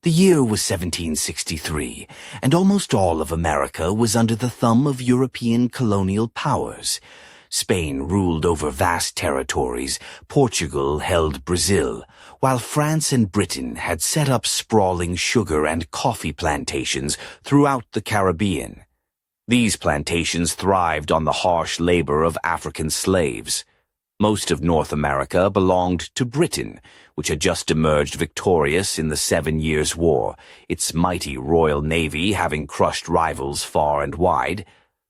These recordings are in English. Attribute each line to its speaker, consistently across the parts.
Speaker 1: The year was 1763, and almost all of America was under the thumb of European colonial powers. Spain ruled over vast territories, Portugal held Brazil, while France and Britain had set up sprawling sugar and coffee plantations throughout the Caribbean. These plantations thrived on the harsh labor of African slaves. Most of North America belonged to Britain, which had just emerged victorious in the 7 Years' War, its mighty Royal Navy having crushed rivals far and wide.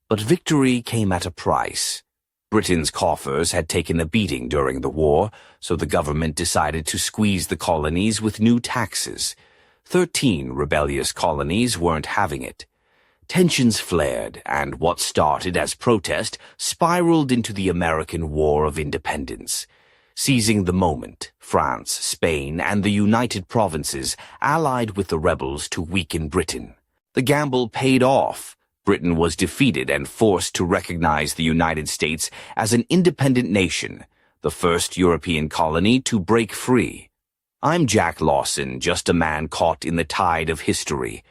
Speaker 1: But victory came at a price. Britain's coffers had taken a beating during the war, so the government decided to squeeze the colonies with new taxes. 13 rebellious colonies weren't having it. Tensions flared, and what started as protest spiraled into the American War of Independence. Seizing the moment, France, Spain, and the United Provinces allied with the rebels to weaken Britain. The gamble paid off. Britain was defeated and forced to recognize the United States as an independent nation, the first European colony to break free. I'm Jack Lawson, just a man caught in the tide of history.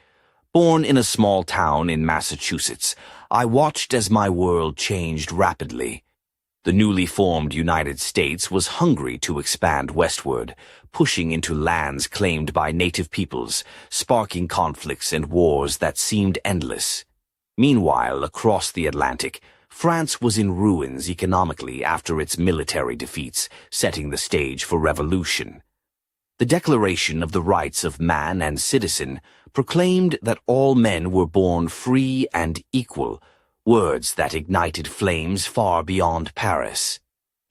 Speaker 1: Born in a small town in Massachusetts, I watched as my world changed rapidly. The newly formed United States was hungry to expand westward, pushing into lands claimed by native peoples, sparking conflicts and wars that seemed endless. Meanwhile, across the Atlantic, France was in ruins economically after its military defeats, setting the stage for revolution. The Declaration of the Rights of Man and Citizen proclaimed that all men were born free and equal, words that ignited flames far beyond Paris.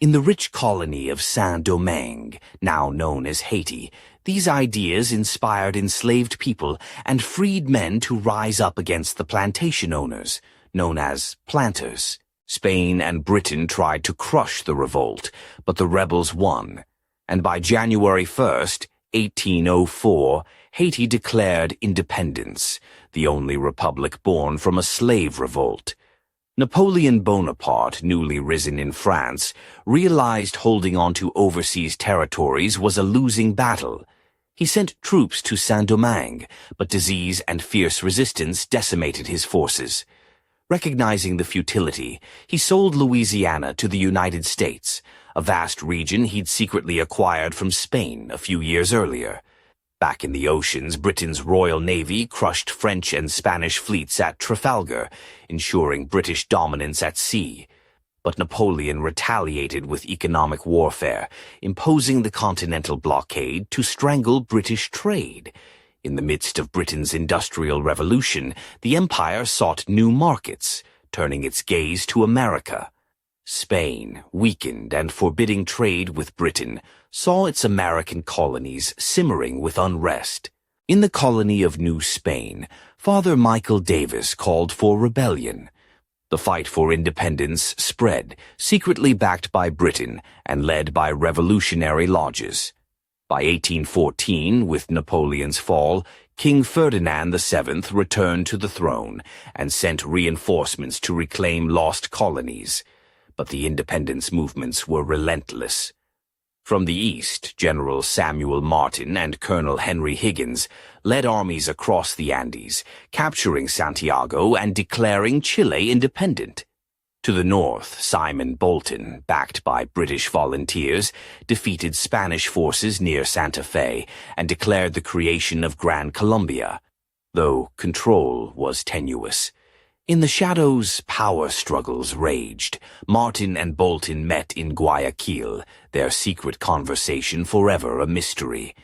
Speaker 1: In the rich colony of Saint-Domingue, now known as Haiti, these ideas inspired enslaved people and freed men to rise up against the plantation owners, known as planters. Spain and Britain tried to crush the revolt, but the rebels won, and by January 1st, 1804, Haiti declared independence, the only republic born from a slave revolt. Napoleon Bonaparte, newly risen in France, realized holding on to overseas territories was a losing battle. He sent troops to Saint-Domingue, but disease and fierce resistance decimated his forces. Recognizing the futility, he sold Louisiana to the United States, a vast region he'd secretly acquired from Spain a few years earlier. Back in the oceans, Britain's Royal Navy crushed French and Spanish fleets at Trafalgar, ensuring British dominance at sea. But Napoleon retaliated with economic warfare, imposing the continental blockade to strangle British trade. In the midst of Britain's Industrial Revolution, the empire sought new markets, turning its gaze to America. Spain, weakened and forbidding trade with Britain, saw its American colonies simmering with unrest. In the colony of New Spain, Father Michael Davis called for rebellion. The fight for independence spread, secretly backed by Britain and led by revolutionary lodges. By 1814, with Napoleon's fall, King Ferdinand VII returned to the throne and sent reinforcements to reclaim lost colonies. But the independence movements were relentless. From the east, General Samuel Martin and Colonel Henry Higgins led armies across the Andes, capturing Santiago and declaring Chile independent. To the north, Simon Bolton, backed by British volunteers, defeated Spanish forces near Santa Fe and declared the creation of Gran Colombia, though control was tenuous. In the shadows, power struggles raged. Martin and Bolton met in Guayaquil, their secret conversation forever a mystery.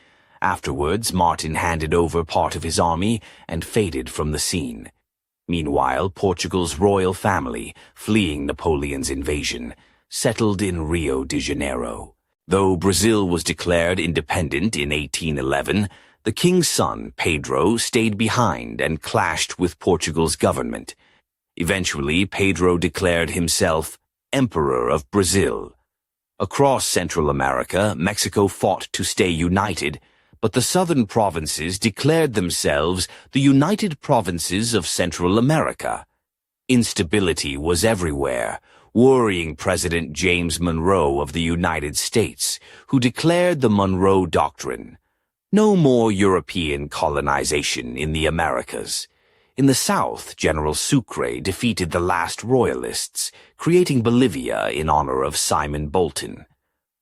Speaker 1: Afterwards, Martin handed over part of his army and faded from the scene. Meanwhile, Portugal's royal family, fleeing Napoleon's invasion, settled in Rio de Janeiro. Though Brazil was declared independent in 1811, the king's son, Pedro, stayed behind and clashed with Portugal's government. Eventually, Pedro declared himself Emperor of Brazil. Across Central America, Mexico fought to stay united, but the southern provinces declared themselves the United Provinces of Central America. Instability was everywhere, worrying President James Monroe of the United States, who declared the Monroe Doctrine. No more European colonization in the Americas. In the south, General Sucre defeated the last royalists, creating Bolivia in honor of Simon Bolton.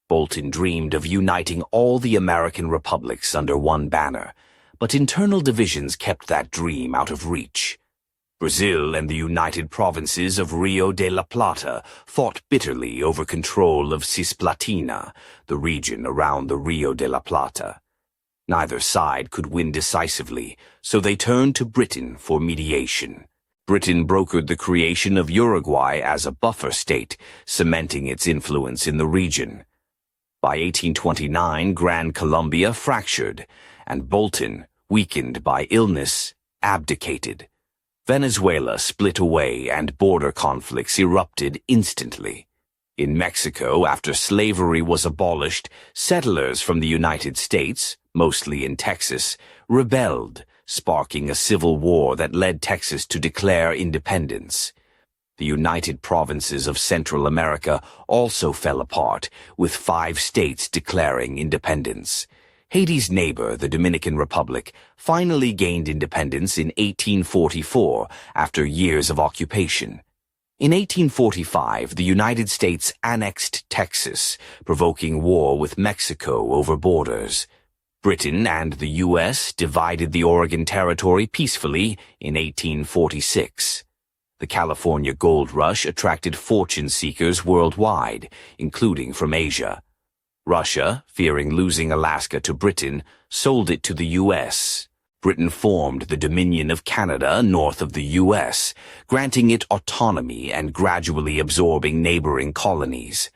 Speaker 1: Bolton dreamed of uniting all the American republics under one banner, but internal divisions kept that dream out of reach. Brazil and the United Provinces of Rio de la Plata fought bitterly over control of Cisplatina, the region around the Rio de la Plata. Neither side could win decisively, so they turned to Britain for mediation. Britain brokered the creation of Uruguay as a buffer state, cementing its influence in the region. By 1829, Gran Colombia fractured, and Bolton, weakened by illness, abdicated. Venezuela split away and border conflicts erupted instantly. In Mexico, after slavery was abolished, settlers from the United States, mostly in Texas, rebelled, sparking a civil war that led Texas to declare independence. The United Provinces of Central America also fell apart, with 5 states declaring independence. Haiti's neighbor, the Dominican Republic, finally gained independence in 1844 after years of occupation. In 1845, the United States annexed Texas, provoking war with Mexico over borders. Britain and the U.S. divided the Oregon Territory peacefully in 1846. The California gold rush attracted fortune seekers worldwide, including from Asia. Russia, fearing losing Alaska to Britain, sold it to the U.S. Britain formed the Dominion of Canada north of the U.S., granting it autonomy and gradually absorbing neighboring colonies.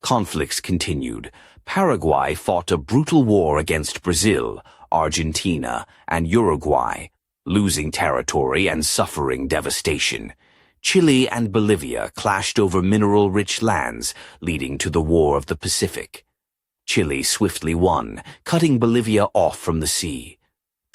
Speaker 1: Conflicts continued. Paraguay fought a brutal war against Brazil, Argentina, and Uruguay, losing territory and suffering devastation. Chile and Bolivia clashed over mineral-rich lands, leading to the War of the Pacific. Chile swiftly won, cutting Bolivia off from the sea.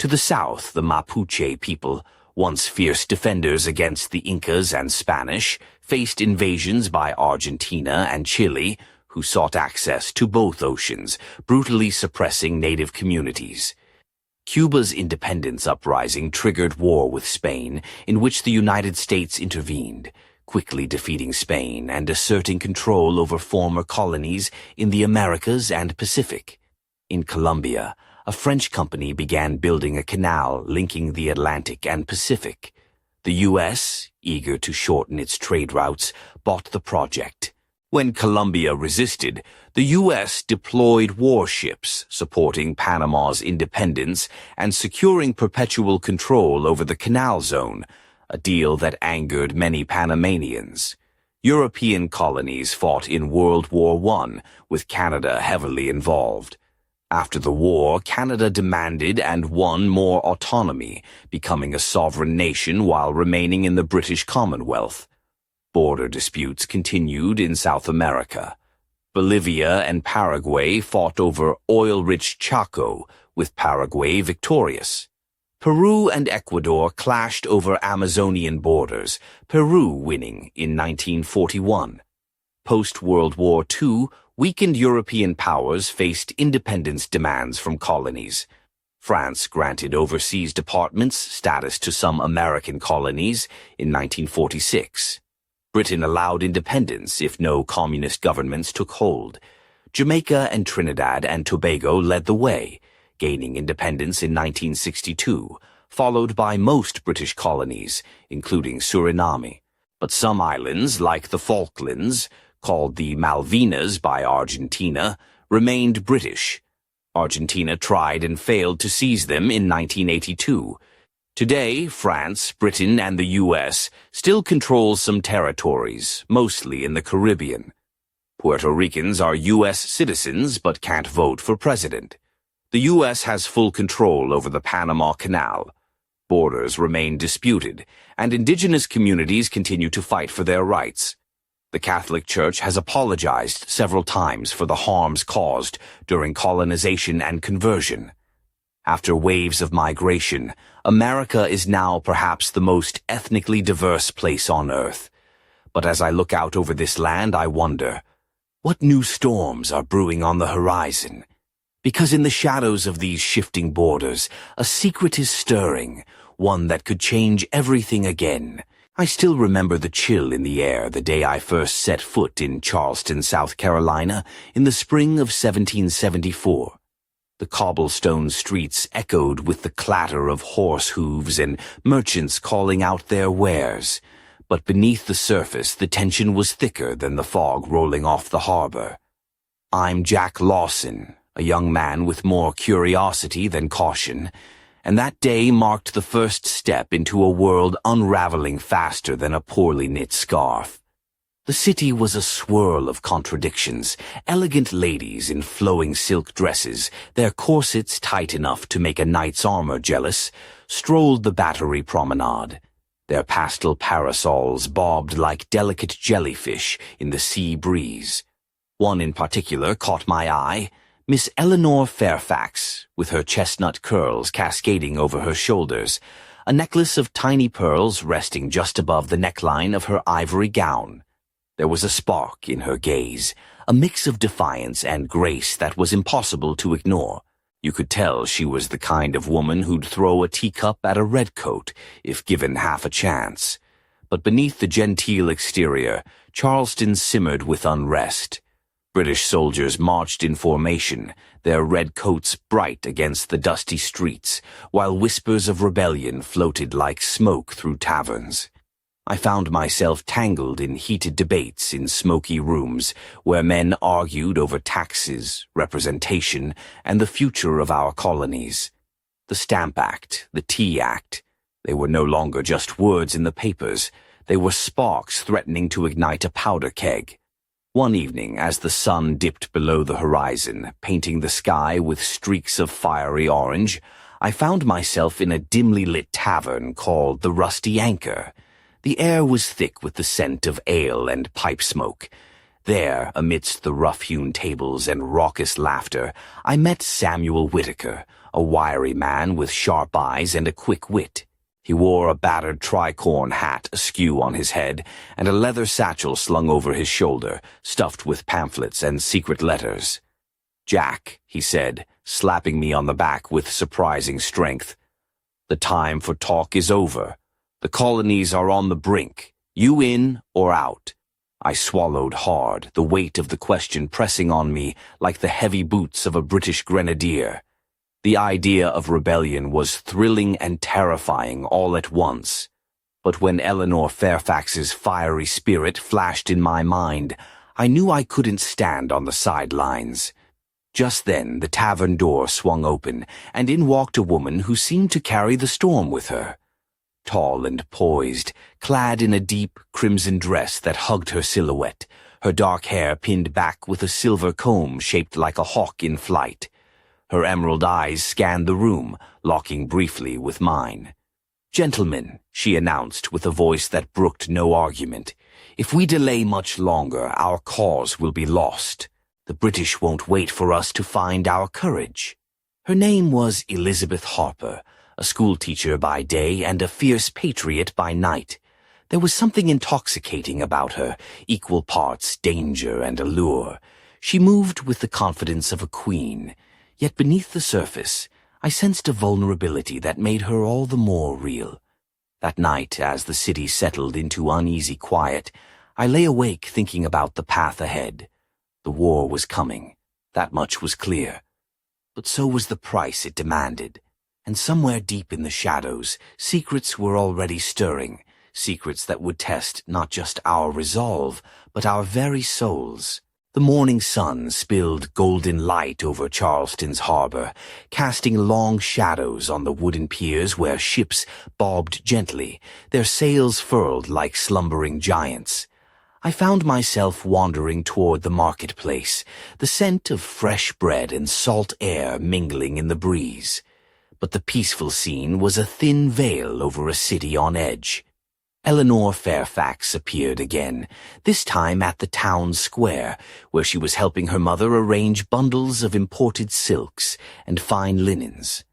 Speaker 1: To the south, the Mapuche people, once fierce defenders against the Incas and Spanish, faced invasions by Argentina and Chile, who sought access to both oceans, brutally suppressing native communities. Cuba's independence uprising triggered war with Spain, in which the United States intervened, quickly defeating Spain and asserting control over former colonies in the Americas and Pacific. In Colombia, a French company began building a canal linking the Atlantic and Pacific. The U.S., eager to shorten its trade routes, bought the project. When Colombia resisted, the U.S. deployed warships supporting Panama's independence and securing perpetual control over the canal zone, a deal that angered many Panamanians. European colonies fought in World War I, with Canada heavily involved. After the war, Canada demanded and won more autonomy, becoming a sovereign nation while remaining in the British Commonwealth. Border disputes continued in South America. Bolivia and Paraguay fought over oil-rich Chaco, with Paraguay victorious. Peru and Ecuador clashed over Amazonian borders, Peru winning in 1941. Post-World War II, weakened European powers faced independence demands from colonies. France granted overseas departments status to some American colonies in 1946. Britain allowed independence if no communist governments took hold. Jamaica and Trinidad and Tobago led the way, gaining independence in 1962, followed by most British colonies, including Suriname. But some islands, like the Falklands, called the Malvinas by Argentina, remained British. Argentina tried and failed to seize them in 1982. Today, France, Britain, and the U.S. still control some territories, mostly in the Caribbean. Puerto Ricans are U.S. citizens but can't vote for president. The U.S. has full control over the Panama Canal. Borders remain disputed, and indigenous communities continue to fight for their rights. The Catholic Church has apologized several times for the harms caused during colonization and conversion. After waves of migration, America is now perhaps the most ethnically diverse place on Earth. But as I look out over this land, I wonder, what new storms are brewing on the horizon? Because in the shadows of these shifting borders, a secret is stirring, one that could change everything again. I still remember the chill in the air the day I first set foot in Charleston, South Carolina, in the spring of 1774. The cobblestone streets echoed with the clatter of horse hooves and merchants calling out their wares. But beneath the surface, the tension was thicker than the fog rolling off the harbor. I'm Jack Lawson, a young man with more curiosity than caution, and that day marked the first step into a world unraveling faster than a poorly knit scarf. The city was a swirl of contradictions. Elegant ladies in flowing silk dresses, their corsets tight enough to make a knight's armor jealous, strolled the Battery Promenade. Their pastel parasols bobbed like delicate jellyfish in the sea breeze. One in particular caught my eye, Miss Eleanor Fairfax, with her chestnut curls cascading over her shoulders, a necklace of tiny pearls resting just above the neckline of her ivory gown. There was a spark in her gaze, a mix of defiance and grace that was impossible to ignore. You could tell she was the kind of woman who'd throw a teacup at a redcoat if given half a chance. But beneath the genteel exterior, Charleston simmered with unrest. British soldiers marched in formation, their red coats bright against the dusty streets, while whispers of rebellion floated like smoke through taverns. I found myself tangled in heated debates in smoky rooms where men argued over taxes, representation, and the future of our colonies. The Stamp Act, the Tea Act, they were no longer just words in the papers. They were sparks threatening to ignite a powder keg. One evening, as the sun dipped below the horizon, painting the sky with streaks of fiery orange, I found myself in a dimly lit tavern called the Rusty Anchor. The air was thick with the scent of ale and pipe smoke. There, amidst the rough-hewn tables and raucous laughter, I met Samuel Whitaker, a wiry man with sharp eyes and a quick wit. He wore a battered tricorn hat askew on his head and a leather satchel slung over his shoulder, stuffed with pamphlets and secret letters. "Jack," he said, slapping me on the back with surprising strength, "the time for talk is over. The colonies are on the brink. You in or out?" I swallowed hard, the weight of the question pressing on me like the heavy boots of a British grenadier. The idea of rebellion was thrilling and terrifying all at once. But when Eleanor Fairfax's fiery spirit flashed in my mind, I knew I couldn't stand on the sidelines. Just then, the tavern door swung open, and in walked a woman who seemed to carry the storm with her. Tall and poised, clad in a deep crimson dress that hugged her silhouette, her dark hair pinned back with a silver comb shaped like a hawk in flight. Her emerald eyes scanned the room, locking briefly with mine. "Gentlemen," she announced with a voice that brooked no argument, "if we delay much longer, our cause will be lost. The British won't wait for us to find our courage." Her name was Elizabeth Harper, a schoolteacher by day and a fierce patriot by night. There was something intoxicating about her, equal parts danger and allure. She moved with the confidence of a queen, yet beneath the surface, I sensed a vulnerability that made her all the more real. That night, as the city settled into uneasy quiet, I lay awake thinking about the path ahead. The war was coming, that much was clear. But so was the price it demanded. And somewhere deep in the shadows, secrets were already stirring, secrets that would test not just our resolve, but our very souls. The morning sun spilled golden light over Charleston's harbor, casting long shadows on the wooden piers where ships bobbed gently, their sails furled like slumbering giants. I found myself wandering toward the marketplace, the scent of fresh bread and salt air mingling in the breeze. But the peaceful scene was a thin veil over a city on edge. Eleanor Fairfax appeared again, this time at the town square, where she was helping her mother arrange bundles of imported silks and fine linens.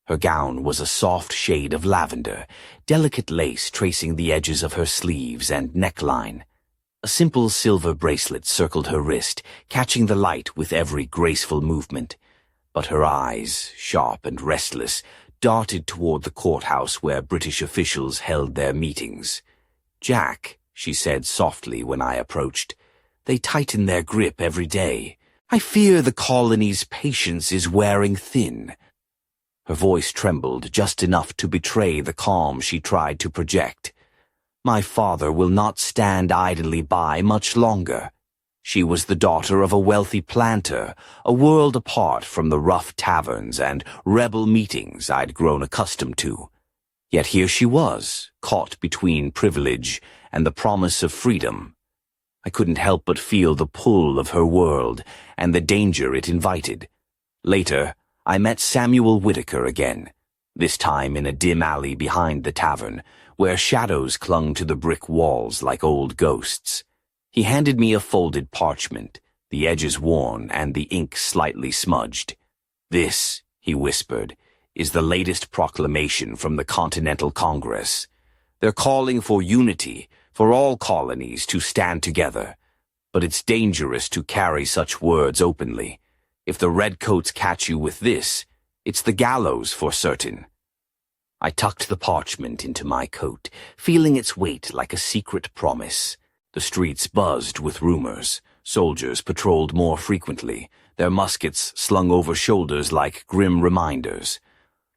Speaker 1: Her gown was a soft shade of lavender, delicate lace tracing the edges of her sleeves and neckline. A simple silver bracelet circled her wrist, catching the light with every graceful movement. but her eyes, sharp and restless, darted toward the courthouse where British officials held their meetings. "Jack," she said softly when I approached, "they tighten their grip every day. I fear the colony's patience is wearing thin." Her voice trembled just enough to betray the calm she tried to project. "My father will not stand idly by much longer." She was the daughter of a wealthy planter, a world apart from the rough taverns and rebel meetings I'd grown accustomed to. Yet here she was, caught between privilege and the promise of freedom. I couldn't help but feel the pull of her world and the danger it invited. Later, I met Samuel Whitaker again, this time in a dim alley behind the tavern, where shadows clung to the brick walls like old ghosts. He handed me a folded parchment, the edges worn and the ink slightly smudged. "This," he whispered, "is the latest proclamation from the Continental Congress. They're calling for unity, for all colonies to stand together. But it's dangerous to carry such words openly. If the redcoats catch you with this, it's the gallows for certain." I tucked the parchment into my coat, feeling its weight like a secret promise. The streets buzzed with rumors. Soldiers patrolled more frequently, their muskets slung over shoulders like grim reminders.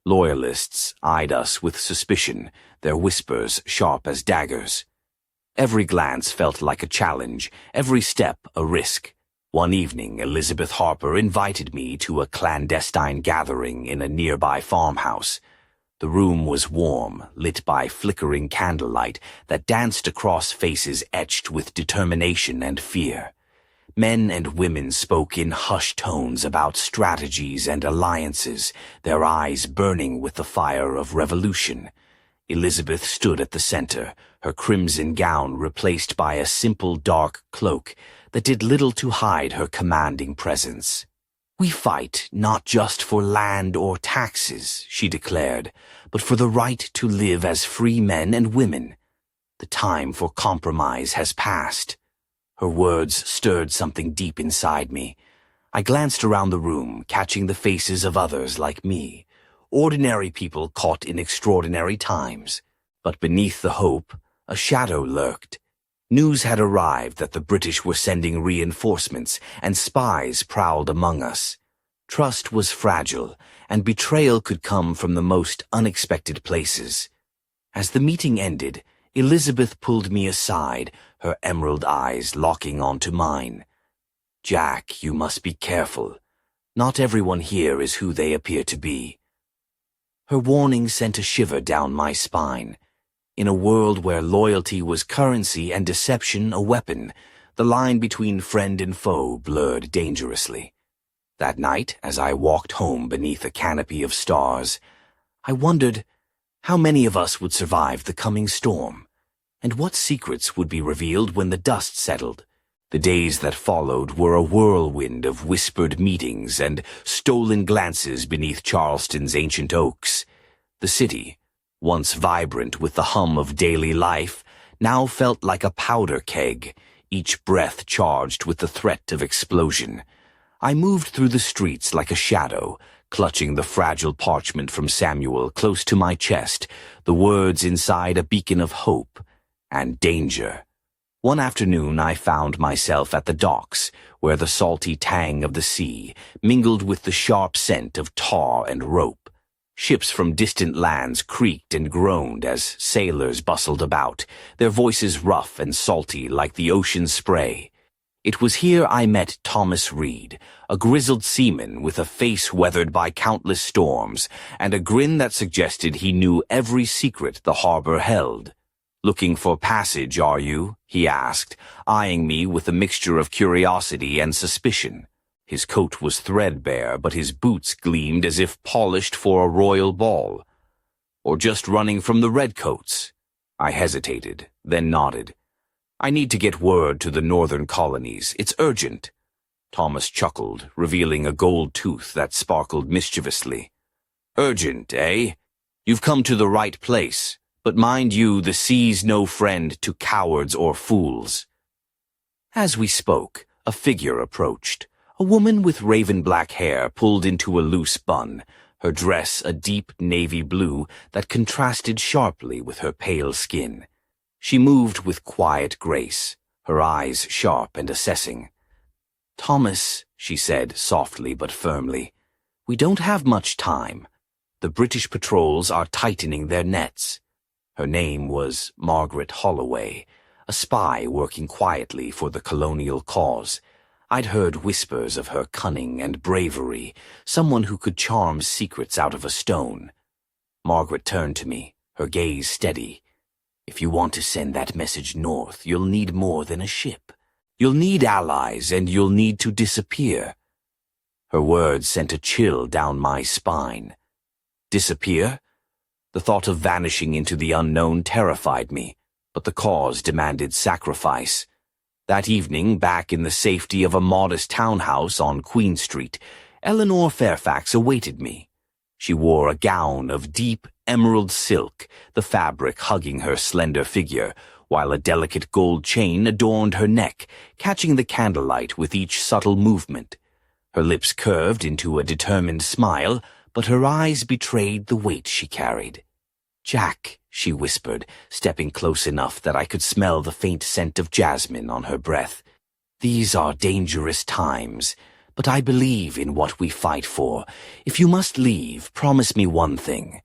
Speaker 1: Loyalists eyed us with suspicion, their whispers sharp as daggers. Every glance felt like a challenge, every step a risk. One evening, Elizabeth Harper invited me to a clandestine gathering in a nearby farmhouse. The room was warm, lit by flickering candlelight that danced across faces etched with determination and fear. Men and women spoke in hushed tones about strategies and alliances, their eyes burning with the fire of revolution. Elizabeth stood at the center, her crimson gown replaced by a simple dark cloak that did little to hide her commanding presence. "We fight not just for land or taxes," she declared, "but for the right to live as free men and women. The time for compromise has passed." Her words stirred something deep inside me. I glanced around the room, catching the faces of others like me, ordinary people caught in extraordinary times. But beneath the hope, a shadow lurked. News had arrived that the British were sending reinforcements, and spies prowled among us. Trust was fragile, and betrayal could come from the most unexpected places. As the meeting ended, Elizabeth pulled me aside, her emerald eyes locking onto mine. "Jack, you must be careful. Not everyone here is who they appear to be." Her warning sent a shiver down my spine. In a world where loyalty was currency and deception a weapon, the line between friend and foe blurred dangerously. That night, as I walked home beneath a canopy of stars, I wondered how many of us would survive the coming storm, and what secrets would be revealed when the dust settled. The days that followed were a whirlwind of whispered meetings and stolen glances beneath Charleston's ancient oaks. The city, once vibrant with the hum of daily life, now felt like a powder keg, each breath charged with the threat of explosion. I moved through the streets like a shadow, clutching the fragile parchment from Samuel close to my chest, the words inside a beacon of hope and danger. One afternoon I found myself at the docks, where the salty tang of the sea mingled with the sharp scent of tar and rope. Ships from distant lands creaked and groaned as sailors bustled about, their voices rough and salty like the ocean's spray. It was here I met Thomas Reed, a grizzled seaman with a face weathered by countless storms and a grin that suggested he knew every secret the harbor held. "Looking for passage, are you?" he asked, eyeing me with a mixture of curiosity and suspicion. His coat was threadbare, but his boots gleamed as if polished for a royal ball. "Or just running from the redcoats?" I hesitated, then nodded. "I need to get word to the northern colonies. It's urgent." Thomas chuckled, revealing a gold tooth that sparkled mischievously. "Urgent, eh? You've come to the right place. But mind you, the sea's no friend to cowards or fools." As we spoke, a figure approached, A woman with raven-black hair pulled into a loose bun, her dress a deep navy blue that contrasted sharply with her pale skin. She moved with quiet grace, her eyes sharp and assessing. "Thomas," she said softly but firmly, "we don't have much time. The British patrols are tightening their nets." Her name was Margaret Holloway, a spy working quietly for the colonial cause. I'd heard whispers of her cunning and bravery, someone who could charm secrets out of a stone. Margaret turned to me, her gaze steady. "If you want to send that message north, you'll need more than a ship. You'll need allies, and you'll need to disappear." Her words sent a chill down my spine. Disappear? The thought of vanishing into the unknown terrified me, but the cause demanded sacrifice. That evening, back in the safety of a modest townhouse on Queen Street, Eleanor Fairfax awaited me. She wore a gown of deep emerald silk, the fabric hugging her slender figure, while a delicate gold chain adorned her neck, catching the candlelight with each subtle movement. Her lips curved into a determined smile, but her eyes betrayed the weight she carried. "Jack," she whispered, stepping close enough that I could smell the faint scent of jasmine on her breath. "These are dangerous times, but I believe in what we fight for. If you must leave, promise me one thing."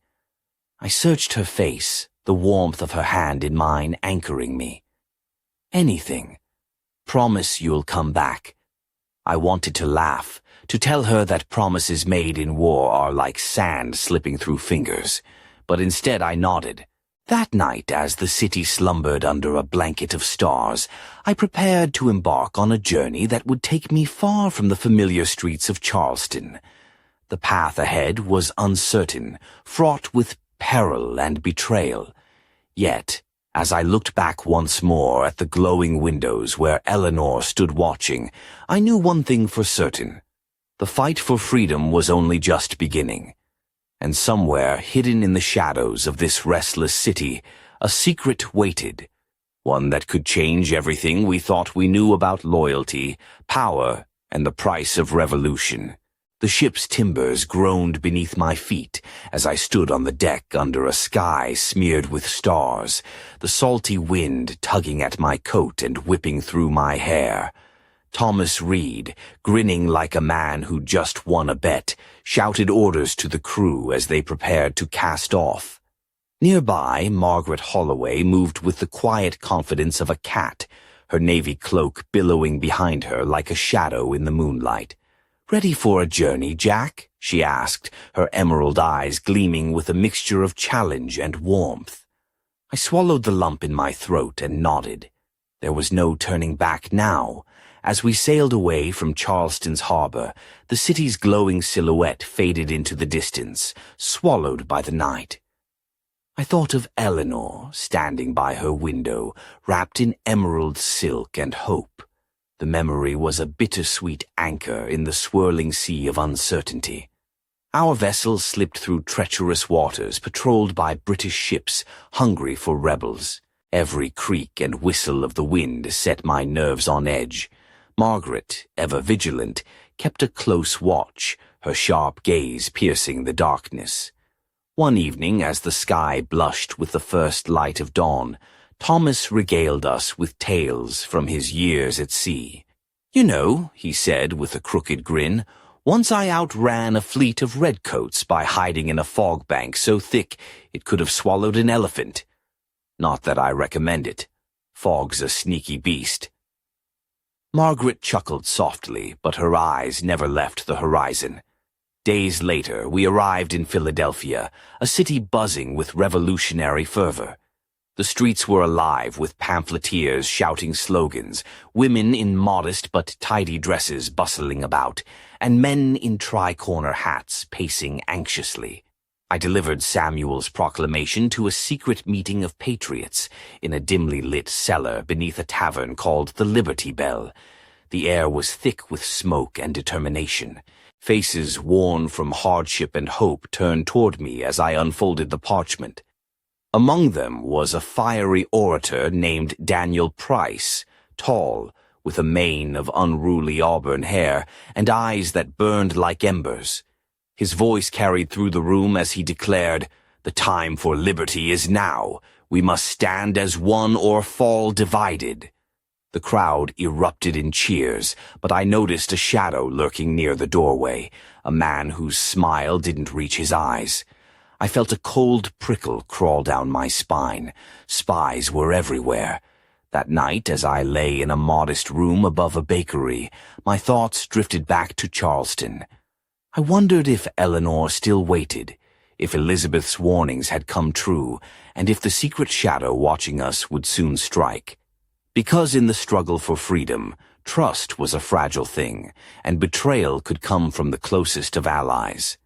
Speaker 1: I searched her face, the warmth of her hand in mine anchoring me. "Anything. Promise you'll come back." I wanted to laugh, to tell her that promises made in war are like sand slipping through fingers, but instead I nodded. That night, as the city slumbered under a blanket of stars, I prepared to embark on a journey that would take me far from the familiar streets of Charleston. The path ahead was uncertain, fraught with peril and betrayal. Yet, as I looked back once more at the glowing windows where Eleanor stood watching, I knew one thing for certain. The fight for freedom was only just beginning. And somewhere, hidden in the shadows of this restless city, a secret waited, one that could change everything we thought we knew about loyalty, power, and the price of revolution. The ship's timbers groaned beneath my feet as I stood on the deck under a sky smeared with stars, the salty wind tugging at my coat and whipping through my hair. Thomas Reed, grinning like a man who'd just won a bet, shouted orders to the crew as they prepared to cast off. Nearby, Margaret Holloway moved with the quiet confidence of a cat, her navy cloak billowing behind her like a shadow in the moonlight. "Ready for a journey, Jack?" she asked, her emerald eyes gleaming with a mixture of challenge and warmth. I swallowed the lump in my throat and nodded. There was no turning back now. As we sailed away from Charleston's harbor, the city's glowing silhouette faded into the distance, swallowed by the night. I thought of Eleanor standing by her window, wrapped in emerald silk and hope. The memory was a bittersweet anchor in the swirling sea of uncertainty. Our vessel slipped through treacherous waters patrolled by British ships hungry for rebels. Every creak and whistle of the wind set my nerves on edge. Margaret, ever vigilant, kept a close watch, her sharp gaze piercing the darkness. One evening, as the sky blushed with the first light of dawn, Thomas regaled us with tales from his years at sea. "You know," he said with a crooked grin, "once I outran a fleet of redcoats by hiding in a fog bank so thick it could have swallowed an elephant. Not that I recommend it. Fog's a sneaky beast." Margaret chuckled softly, but her eyes never left the horizon. Days later, we arrived in Philadelphia, a city buzzing with revolutionary fervor. The streets were alive with pamphleteers shouting slogans, women in modest but tidy dresses bustling about, and men in tri-corner hats pacing anxiously. I delivered Samuel's proclamation to a secret meeting of patriots in a dimly lit cellar beneath a tavern called the Liberty Bell. The air was thick with smoke and determination. Faces worn from hardship and hope turned toward me as I unfolded the parchment. Among them was a fiery orator named Daniel Price, tall, with a mane of unruly auburn hair and eyes that burned like embers. His voice carried through the room as he declared, "The time for liberty is now. We must stand as one or fall divided." The crowd erupted in cheers, but I noticed a shadow lurking near the doorway, a man whose smile didn't reach his eyes. I felt a cold prickle crawl down my spine. Spies were everywhere. That night, as I lay in a modest room above a bakery, my thoughts drifted back to Charleston. I wondered if Eleanor still waited, if Elizabeth's warnings had come true, and if the secret shadow watching us would soon strike. Because in the struggle for freedom, trust was a fragile thing, and betrayal could come from the closest of allies.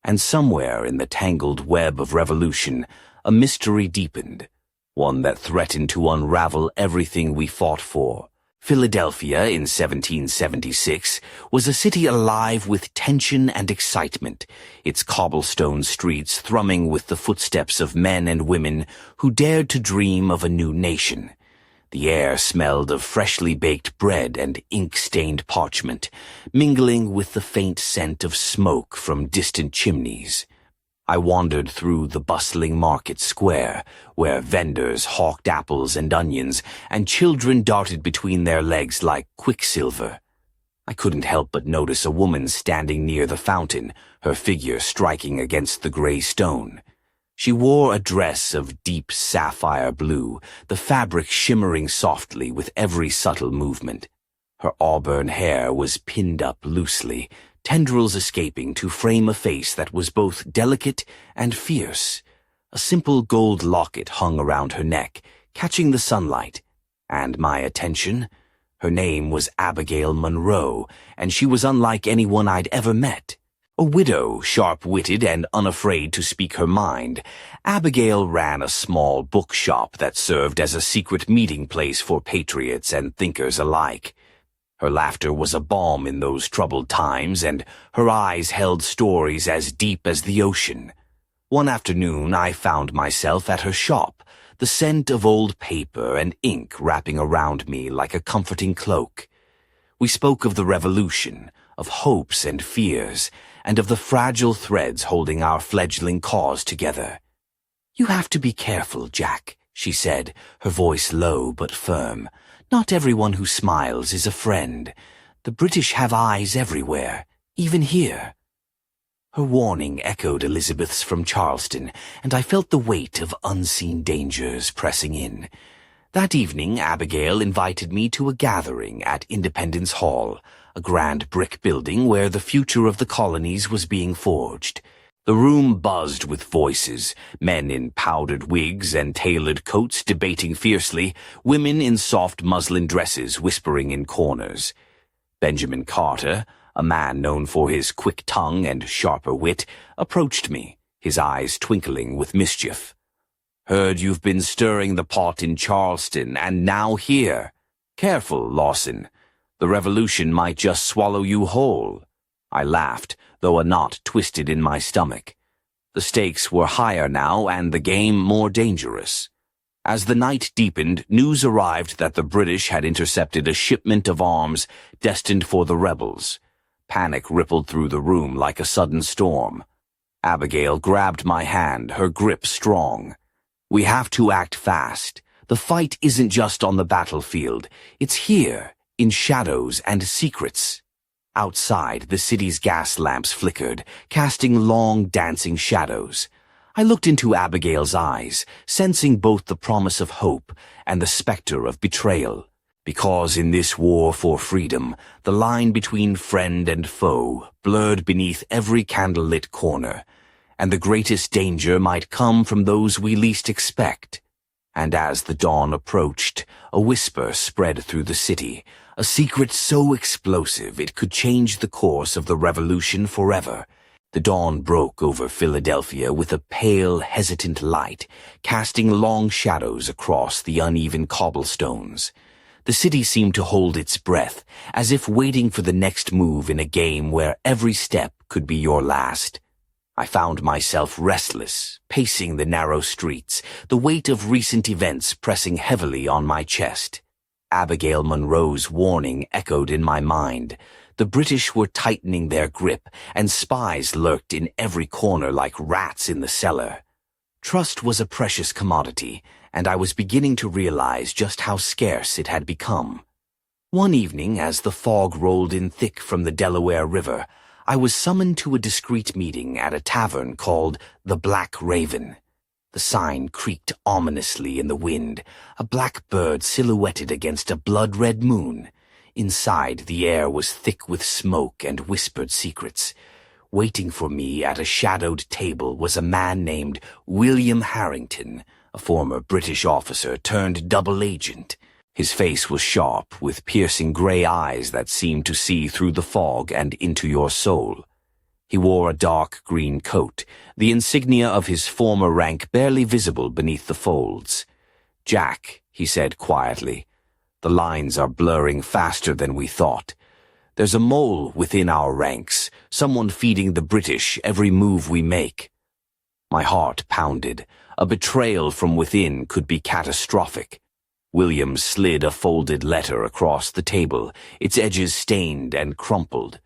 Speaker 1: And somewhere in the tangled web of revolution, a mystery deepened, one that threatened to unravel everything we fought for. Philadelphia in 1776 was a city alive with tension and excitement, its cobblestone streets thrumming with the footsteps of men and women who dared to dream of a new nation. The air smelled of freshly baked bread and ink-stained parchment, mingling with the faint scent of smoke from distant chimneys. I wandered through the bustling market square, where vendors hawked apples and onions, and children darted between their legs like quicksilver. I couldn't help but notice a woman standing near the fountain, her figure striking against the gray stone. She wore a dress of deep sapphire blue, the fabric shimmering softly with every subtle movement. Her auburn hair was pinned up loosely, tendrils escaping to frame a face that was both delicate and fierce. A simple gold locket hung around her neck, catching the sunlight, and my attention. Her name was Abigail Monroe, and she was unlike anyone I'd ever met. A widow, sharp-witted and unafraid to speak her mind, Abigail ran a small bookshop that served as a secret meeting place for patriots and thinkers alike. Her laughter was a balm in those troubled times, and her eyes held stories as deep as the ocean. One afternoon I found myself at her shop, the scent of old paper and ink wrapping around me like a comforting cloak. We spoke of the revolution, of hopes and fears, and of the fragile threads holding our fledgling cause together. "You have to be careful, Jack," she said, her voice low but firm. "Not everyone who smiles is a friend. The British have eyes everywhere, even here." Her warning echoed Elizabeth's from Charleston, and I felt the weight of unseen dangers pressing in. That evening, Abigail invited me to a gathering at Independence Hall, a grand brick building where the future of the colonies was being forged. The room buzzed with voices, men in powdered wigs and tailored coats debating fiercely, women in soft muslin dresses whispering in corners. Benjamin Carter, a man known for his quick tongue and sharper wit, approached me, his eyes twinkling with mischief. "Heard you've been stirring the pot in Charleston, and now here. Careful, Lawson. The revolution might just swallow you whole." I laughed, though a knot twisted in my stomach. The stakes were higher now, and the game more dangerous. As the night deepened, news arrived that the British had intercepted a shipment of arms destined for the rebels. Panic rippled through the room like a sudden storm. Abigail grabbed my hand, her grip strong. "We have to act fast. The fight isn't just on the battlefield. It's here, in shadows and secrets." Outside, the city's gas lamps flickered, casting long, dancing shadows. I looked into Abigail's eyes, sensing both the promise of hope and the specter of betrayal. Because in this war for freedom, the line between friend and foe blurred beneath every candlelit corner, and the greatest danger might come from those we least expect. And as the dawn approached, a whisper spread through the city, a secret so explosive it could change the course of the revolution forever. The dawn broke over Philadelphia with a pale, hesitant light, casting long shadows across the uneven cobblestones. The city seemed to hold its breath, as if waiting for the next move in a game where every step could be your last. I found myself restless, pacing the narrow streets, the weight of recent events pressing heavily on my chest. Abigail Munro's warning echoed in my mind. The British were tightening their grip, and spies lurked in every corner like rats in the cellar. Trust was a precious commodity, and I was beginning to realize just how scarce it had become. One evening, as the fog rolled in thick from the Delaware River, I was summoned to a discreet meeting at a tavern called the Black Raven. The sign creaked ominously in the wind, a black bird silhouetted against a blood-red moon. Inside, the air was thick with smoke and whispered secrets. Waiting for me at a shadowed table was a man named William Harrington, a former British officer turned double agent. His face was sharp, with piercing gray eyes that seemed to see through the fog and into your soul. He wore a dark green coat, the insignia of his former rank barely visible beneath the folds. "Jack," he said quietly, "the lines are blurring faster than we thought. There's a mole within our ranks, someone feeding the British every move we make." My heart pounded. A betrayal from within could be catastrophic. William slid a folded letter across the table, its edges stained and crumpled.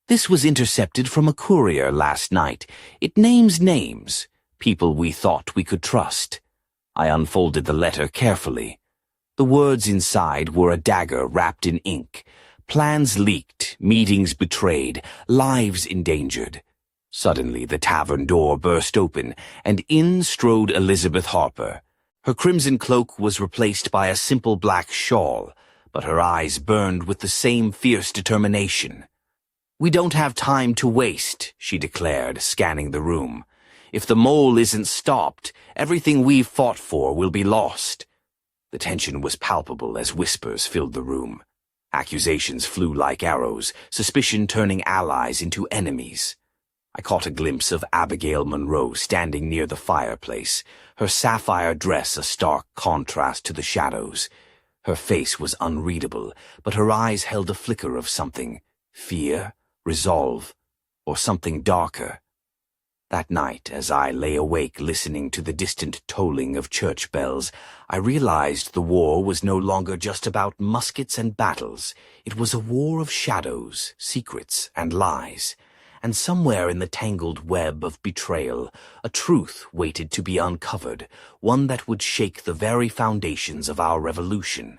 Speaker 1: "This was intercepted from a courier last night. It names names, people we thought we could trust." I unfolded the letter carefully. The words inside were a dagger wrapped in ink. Plans leaked, meetings betrayed, lives endangered. Suddenly the tavern door burst open, and in strode Elizabeth Harper. Her crimson cloak was replaced by a simple black shawl, but her eyes burned with the same fierce determination. "We don't have time to waste," she declared, scanning the room. "If the mole isn't stopped, everything we've fought for will be lost." The tension was palpable as whispers filled the room. Accusations flew like arrows, suspicion turning allies into enemies. I caught a glimpse of Abigail Munro standing near the fireplace, her sapphire dress a stark contrast to the shadows. Her face was unreadable, but her eyes held a flicker of something: fear, resolve, or something darker. That night, as I lay awake listening to the distant tolling of church bells, I realized the war was no longer just about muskets and battles. It was a war of shadows, secrets, and lies. And somewhere in the tangled web of betrayal, a truth waited to be uncovered, one that would shake the very foundations of our revolution.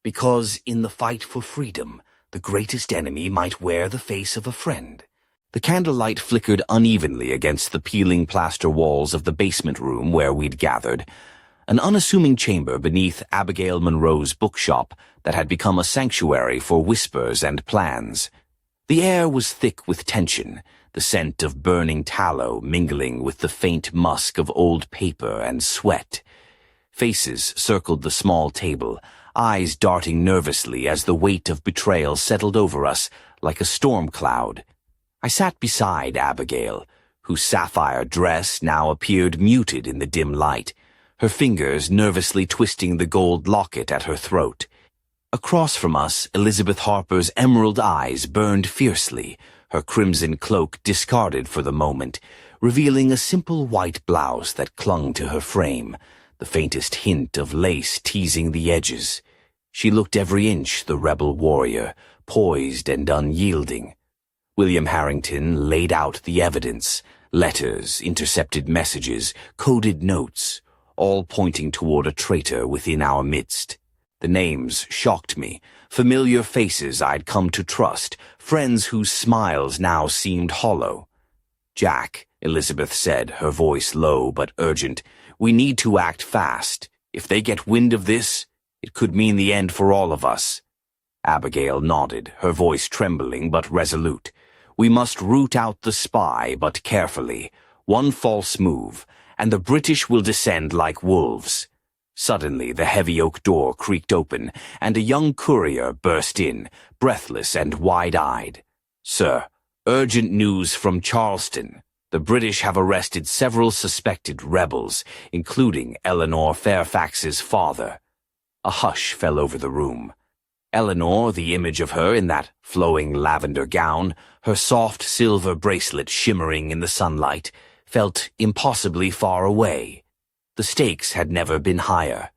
Speaker 1: Because in the fight for freedom, the greatest enemy might wear the face of a friend. The candlelight flickered unevenly against the peeling plaster walls of the basement room where we'd gathered, an unassuming chamber beneath Abigail Munro's bookshop that had become a sanctuary for whispers and plans. The air was thick with tension, the scent of burning tallow mingling with the faint musk of old paper and sweat. Faces circled the small table, eyes darting nervously as the weight of betrayal settled over us like a storm cloud. I sat beside Abigail, whose sapphire dress now appeared muted in the dim light, her fingers nervously twisting the gold locket at her throat. Across from us, Elizabeth Harper's emerald eyes burned fiercely, her crimson cloak discarded for the moment, revealing a simple white blouse that clung to her frame, the faintest hint of lace teasing the edges. She looked every inch the rebel warrior, poised and unyielding. William Harrington laid out the evidence: letters, intercepted messages, coded notes, all pointing toward a traitor within our midst. The names shocked me, familiar faces I'd come to trust, friends whose smiles now seemed hollow. "Jack," Elizabeth said, her voice low but urgent, "we need to act fast. If they get wind of this, it could mean the end for all of us." Abigail nodded, her voice trembling but resolute. "We must root out the spy, but carefully. One false move, and the British will descend like wolves." Suddenly, the heavy oak door creaked open, and a young courier burst in, breathless and wide-eyed. "Sir, urgent news from Charleston. The British have arrested several suspected rebels, including Eleanor Fairfax's father." A hush fell over the room. Eleanor, the image of her in that flowing lavender gown, her soft silver bracelet shimmering in the sunlight, felt impossibly far away. The stakes had never been higher.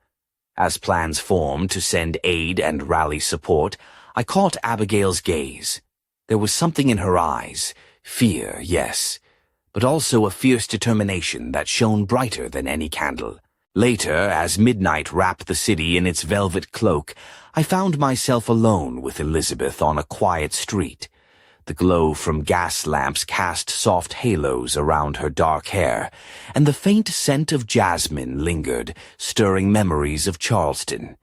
Speaker 1: As plans formed to send aid and rally support, I caught Abigail's gaze. There was something in her eyes, fear, yes, but also a fierce determination that shone brighter than any candle. Later, as midnight wrapped the city in its velvet cloak, I found myself alone with Elizabeth on a quiet street. The glow from gas lamps cast soft halos around her dark hair, and the faint scent of jasmine lingered, stirring memories of Charleston.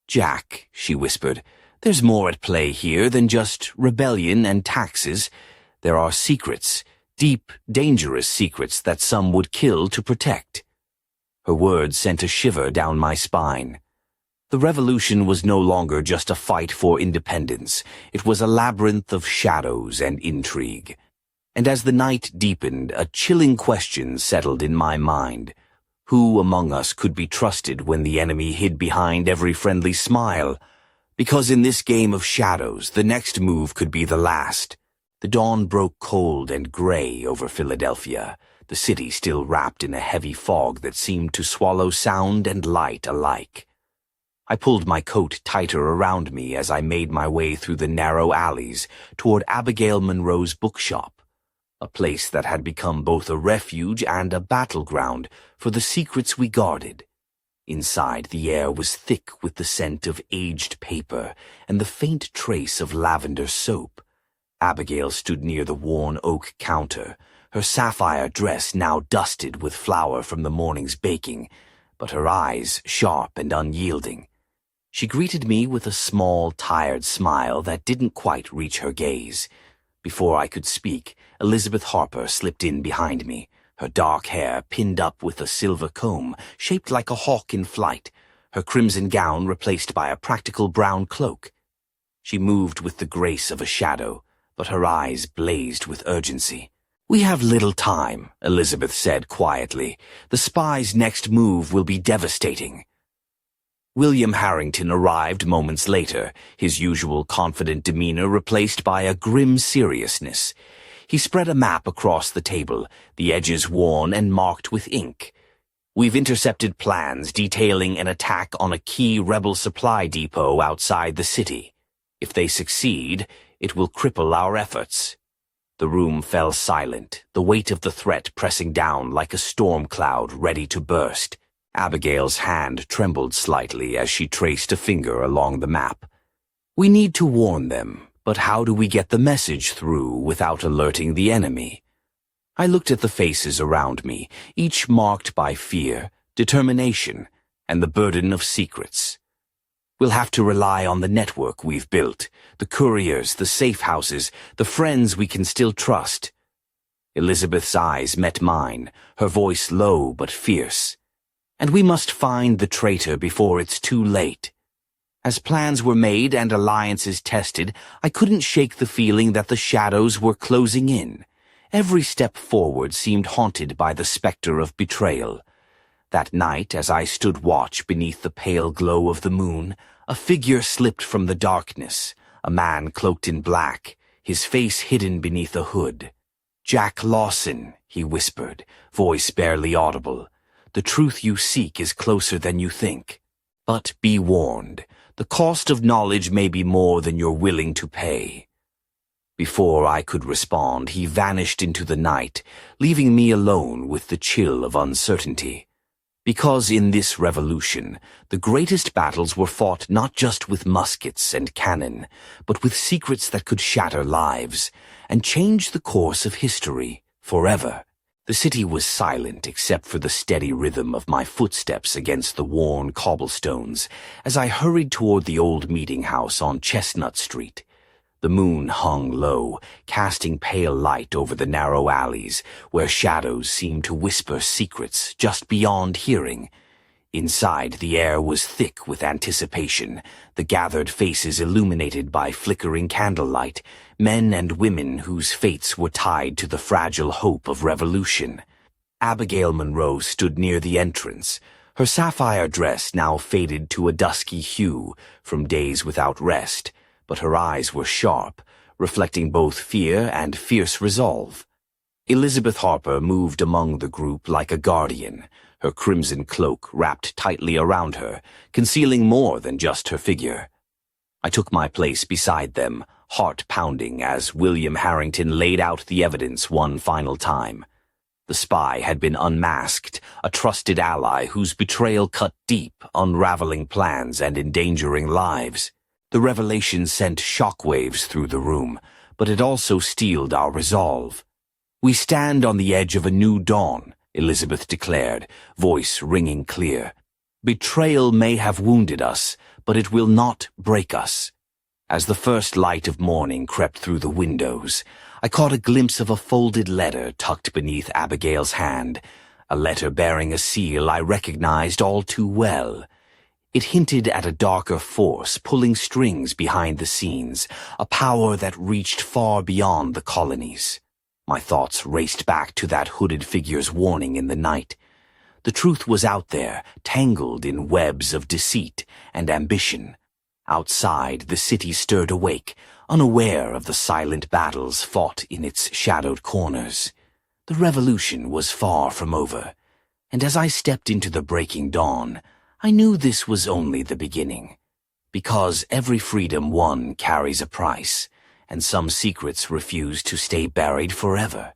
Speaker 1: "Jack," she whispered, "there's more at play here than just rebellion and taxes. There are secrets, deep, dangerous secrets that some would kill to protect." Her words sent a shiver down my spine. The revolution was no longer just a fight for independence. It was a labyrinth of shadows and intrigue. And as the night deepened, a chilling question settled in my mind. Who among us could be trusted when the enemy hid behind every friendly smile? Because in this game of shadows, the next move could be the last. The dawn broke cold and gray over Philadelphia, the city still wrapped in a heavy fog that seemed to swallow sound and light alike. I pulled my coat tighter around me as I made my way through the narrow alleys toward Abigail Monroe's bookshop, a place that had become both a refuge and a battleground for the secrets we guarded. Inside, the air was thick with the scent of aged paper and the faint trace of lavender soap. Abigail stood near the worn oak counter, her sapphire dress now dusted with flour from the morning's baking, but her eyes sharp and unyielding. She greeted me with a small, tired smile that didn't quite reach her gaze. Before I could speak, Elizabeth Harper slipped in behind me, her dark hair pinned up with a silver comb shaped like a hawk in flight, her crimson gown replaced by a practical brown cloak. She moved with the grace of a shadow, but her eyes blazed with urgency. "We have little time," Elizabeth said quietly. "The spy's next move will be devastating." William Harrington arrived moments later, his usual confident demeanor replaced by a grim seriousness. He spread a map across the table, the edges worn and marked with ink. "We've intercepted plans detailing an attack on a key rebel supply depot outside the city. If they succeed, it will cripple our efforts." The room fell silent, the weight of the threat pressing down like a storm cloud ready to burst. Abigail's hand trembled slightly as she traced a finger along the map. "We need to warn them, but how do we get the message through without alerting the enemy?" I looked at the faces around me, each marked by fear, determination, and the burden of secrets. "We'll have to rely on the network we've built, the couriers, the safe houses, the friends we can still trust." Elizabeth's eyes met mine, her voice low but fierce. "And we must find the traitor before it's too late." As plans were made and alliances tested, I couldn't shake the feeling that the shadows were closing in. Every step forward seemed haunted by the specter of betrayal. That night, as I stood watch beneath the pale glow of the moon, a figure slipped from the darkness, a man cloaked in black, his face hidden beneath a hood. "Jack Lawson," he whispered, voice barely audible. "The truth you seek is closer than you think. But be warned, the cost of knowledge may be more than you're willing to pay." Before I could respond, he vanished into the night, leaving me alone with the chill of uncertainty. Because in this revolution, the greatest battles were fought not just with muskets and cannon, but with secrets that could shatter lives and change the course of history forever. The city was silent except for the steady rhythm of my footsteps against the worn cobblestones as I hurried toward the old meeting house on Chestnut Street. The moon hung low, casting pale light over the narrow alleys where shadows seemed to whisper secrets just beyond hearing. Inside, the air was thick with anticipation, the gathered faces illuminated by flickering candlelight, men and women whose fates were tied to the fragile hope of revolution. Abigail Monroe stood near the entrance, her sapphire dress now faded to a dusky hue from days without rest, but her eyes were sharp, reflecting both fear and fierce resolve. Elizabeth Harper moved among the group like a guardian, her crimson cloak wrapped tightly around her, concealing more than just her figure. I took my place beside them, heart pounding as William Harrington laid out the evidence one final time. The spy had been unmasked, a trusted ally whose betrayal cut deep, unraveling plans and endangering lives. The revelation sent shockwaves through the room, but it also steeled our resolve. "We stand on the edge of a new dawn," Elizabeth declared, voice ringing clear. "Betrayal may have wounded us, but it will not break us." As the first light of morning crept through the windows, I caught a glimpse of a folded letter tucked beneath Abigail's hand, a letter bearing a seal I recognized all too well. It hinted at a darker force pulling strings behind the scenes, a power that reached far beyond the colonies. My thoughts raced back to that hooded figure's warning in the night. The truth was out there, tangled in webs of deceit and ambition. Outside, the city stirred awake, unaware of the silent battles fought in its shadowed corners. The revolution was far from over, and as I stepped into the breaking dawn, I knew this was only the beginning. Because every freedom won carries a price, and some secrets refuse to stay buried forever.